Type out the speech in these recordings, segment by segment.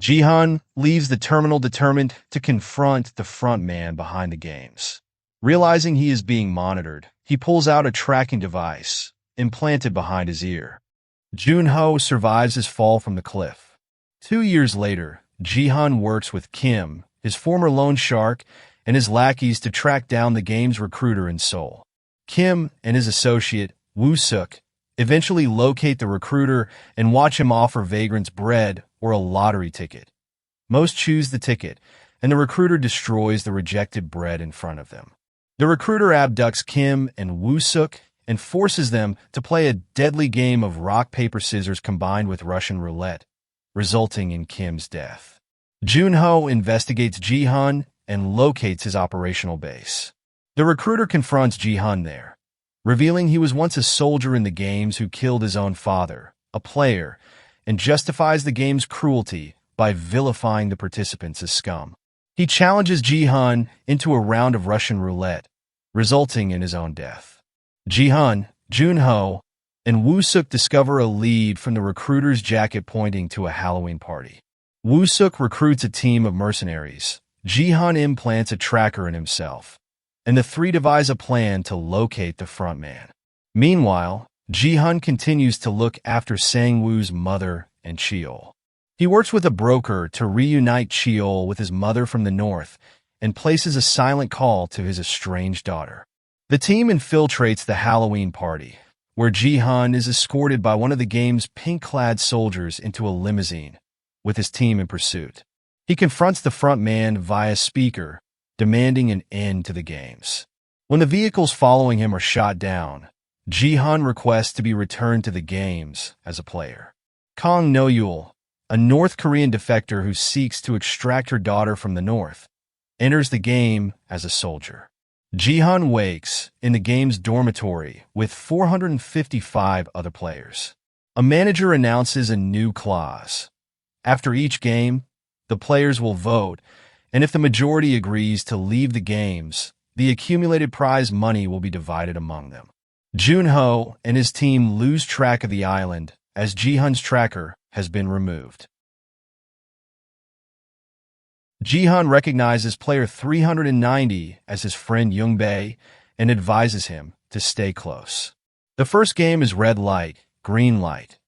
Jihan leaves the terminal determined to confront the front man behind the games. Realizing he is being monitored, he pulls out a tracking device implanted behind his ear. Junho survives his fall from the cliff. 2 years later, Jihan works with Kim, his former loan shark, and his lackeys to track down the game's recruiter in Seoul. Kim and his associate, Woo-suk, eventually locate the recruiter and watch him offer vagrants bread or a lottery ticket. Most choose the ticket, and the recruiter destroys the rejected bread in front of them. The recruiter abducts Kim and Woo-suk and forces them to play a deadly game of rock, paper, scissors combined with Russian roulette, resulting in Kim's death. Junho investigates Jihan and locates his operational base. The recruiter confronts Jihan there, revealing he was once a soldier in the games who killed his own father, a player, and justifies the game's cruelty by vilifying the participants as scum. He challenges Jihan into a round of Russian roulette, resulting in his own death. Jihan, Junho, and Woo-suk discover a lead from the recruiter's jacket pointing to a Halloween party. Woo-suk recruits a team of mercenaries. Jihan implants a tracker in himself, and the three devise a plan to locate the front man. Meanwhile, Jihan continues to look after Sang-woo's mother and Cheol. He works with a broker to reunite Cheol with his mother from the north and places a silent call to his estranged daughter. The team infiltrates the Halloween party, where Jihan is escorted by one of the game's pink-clad soldiers into a limousine, with his team in pursuit. He confronts the front man via speaker, demanding an end to the games. When the vehicles following him are shot down, Jihan requests to be returned to the games as a player. Kang No-yul, a North Korean defector who seeks to extract her daughter from the north, enters the game as a soldier. Jihan wakes in the game's dormitory with 455 other players. A manager announces a new clause. After each game, the players will vote, and if the majority agrees to leave the games, the accumulated prize money will be divided among them. Junho and his team lose track of the island as Jihan's tracker has been removed. Jihan recognizes player 390 as his friend Young-bae and advises him to stay close. The first game is red light, green light.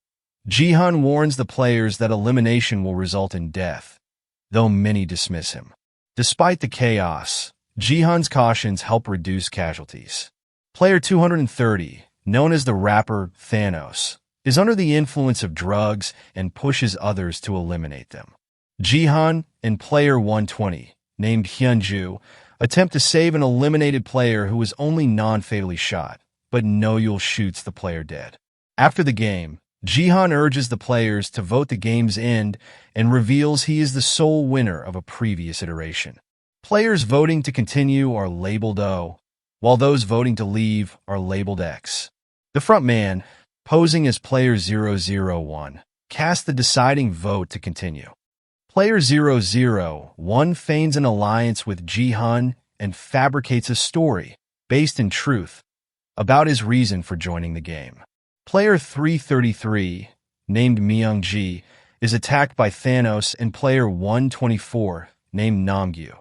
Jihan warns the players that elimination will result in death, though many dismiss him. Despite the chaos, Jihan's cautions help reduce casualties. Player 230, known as the rapper Thanos, is under the influence of drugs and pushes others to eliminate them. Jihan and player 120, named Hyunju, attempt to save an eliminated player who was only non-fatally shot, but No-yul shoots the player dead. After the game, Jihan urges the players to vote the game's end and reveals he is the sole winner of a previous iteration. Players voting to continue are labeled O, while those voting to leave are labeled X. The front man, posing as player 001, casts the deciding vote to continue. Player 001 feigns an alliance with Jihan and fabricates a story, based in truth, about his reason for joining the game. Player 333, named Myung-ji, is attacked by Thanos and player 124, named Namgyu.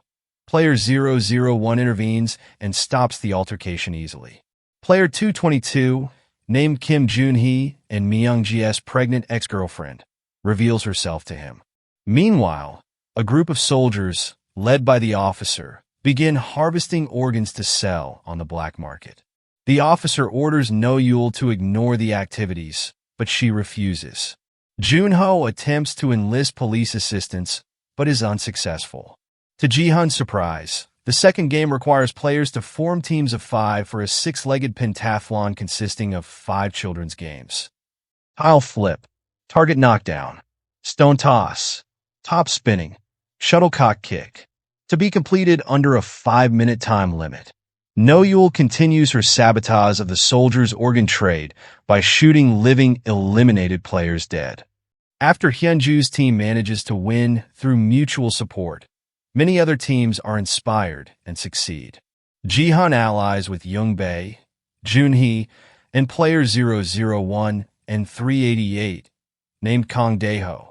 Player 001 intervenes and stops the altercation easily. Player 222, named Kim Junhee and Myung-ji's pregnant ex-girlfriend, reveals herself to him. Meanwhile, a group of soldiers, led by the officer, begin harvesting organs to sell on the black market. The officer orders No-yul to ignore the activities, but she refuses. Junho attempts to enlist police assistance, but is unsuccessful. To Jihan's surprise, the second game requires players to form teams of 5 for a 6-legged pentathlon consisting of 5 children's games. Tile flip, target knockdown, stone toss, top spinning, shuttlecock kick, to be completed under a 5-minute time limit. No-yul continues her sabotage of the soldiers' organ trade by shooting living eliminated players dead. After Hyunju's team manages to win through mutual support, many other teams are inspired and succeed. Jihan allies with Young-bae, Junhee, and player 001 and 388, named Kang Daeho.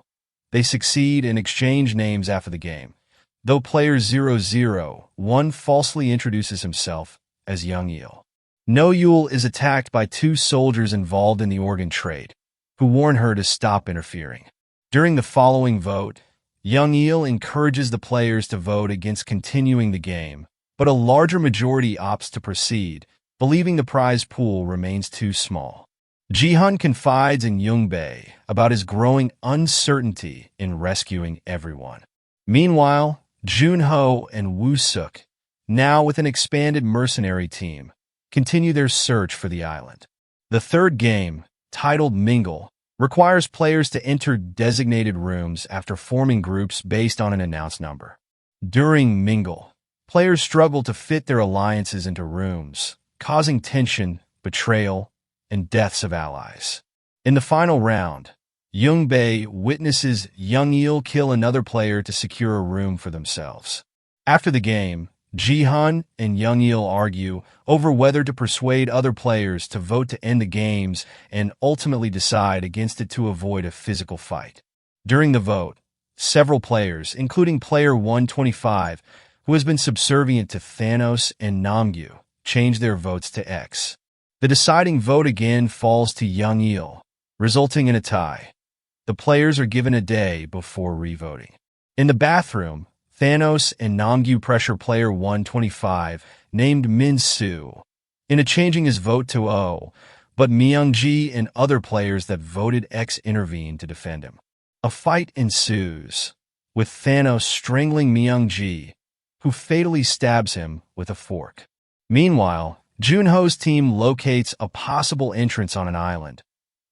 They succeed and exchange names after the game, though player 001 falsely introduces himself as Young Il. No Yul is attacked by two soldiers involved in the organ trade, who warn her to stop interfering. During the following vote, Young Il encourages the players to vote against continuing the game, but a larger majority opts to proceed, believing the prize pool remains too small. Ji-hun confides in Young-bae about his growing uncertainty in rescuing everyone. Meanwhile, Jun-ho and Woo-suk, now with an expanded mercenary team, continue their search for the island. The third game, titled Mingle, requires players to enter designated rooms after forming groups based on an announced number. During Mingle, players struggle to fit their alliances into rooms, causing tension, betrayal, and deaths of allies. In the final round, Young-bae witnesses Young Il kill another player to secure a room for themselves. After the game, Ji-hun and Young Il argue over whether to persuade other players to vote to end the games and ultimately decide against it to avoid a physical fight. During the vote, several players, including player 125, who has been subservient to Thanos and Namgyu, change their votes to X. The deciding vote again falls to Young Il, resulting in a tie. The players are given a day before revoting. In the bathroom, Thanos and Namgyu pressure player 125, named Min-soo, into changing his vote to O, but Myung-ji and other players that voted X intervene to defend him. A fight ensues, with Thanos strangling Myung-ji, who fatally stabs him with a fork. Meanwhile, Junho's team locates a possible entrance on an island,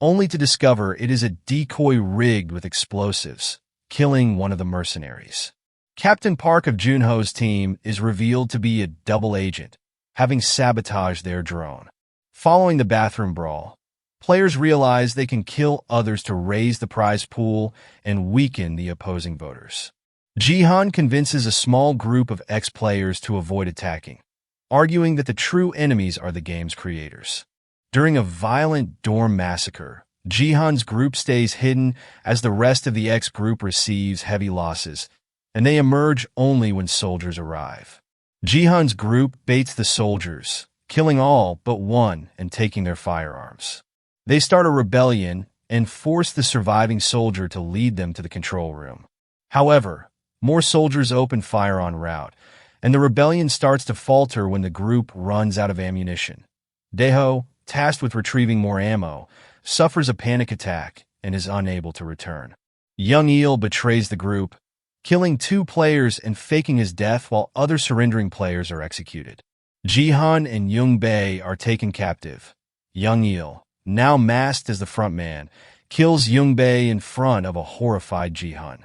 only to discover it is a decoy rigged with explosives, killing one of the mercenaries. Captain Park of Junho's team is revealed to be a double agent, having sabotaged their drone. Following the bathroom brawl, players realize they can kill others to raise the prize pool and weaken the opposing voters. Ji-hun convinces a small group of ex-players to avoid attacking, arguing that the true enemies are the game's creators. During a violent dorm massacre, Ji-hun's group stays hidden as the rest of the ex-group receives heavy losses, and they emerge only when soldiers arrive. Ji-hun's group baits the soldiers, killing all but one and taking their firearms. They start a rebellion and force the surviving soldier to lead them to the control room. However, more soldiers open fire en route, and the rebellion starts to falter when the group runs out of ammunition. Daeho, tasked with retrieving more ammo, suffers a panic attack and is unable to return. Young Il betrays the group, killing two players and faking his death while other surrendering players are executed. Ji-hun and Young-bae are taken captive. Young Il, now masked as the front man, kills Young-bae in front of a horrified Ji-hun.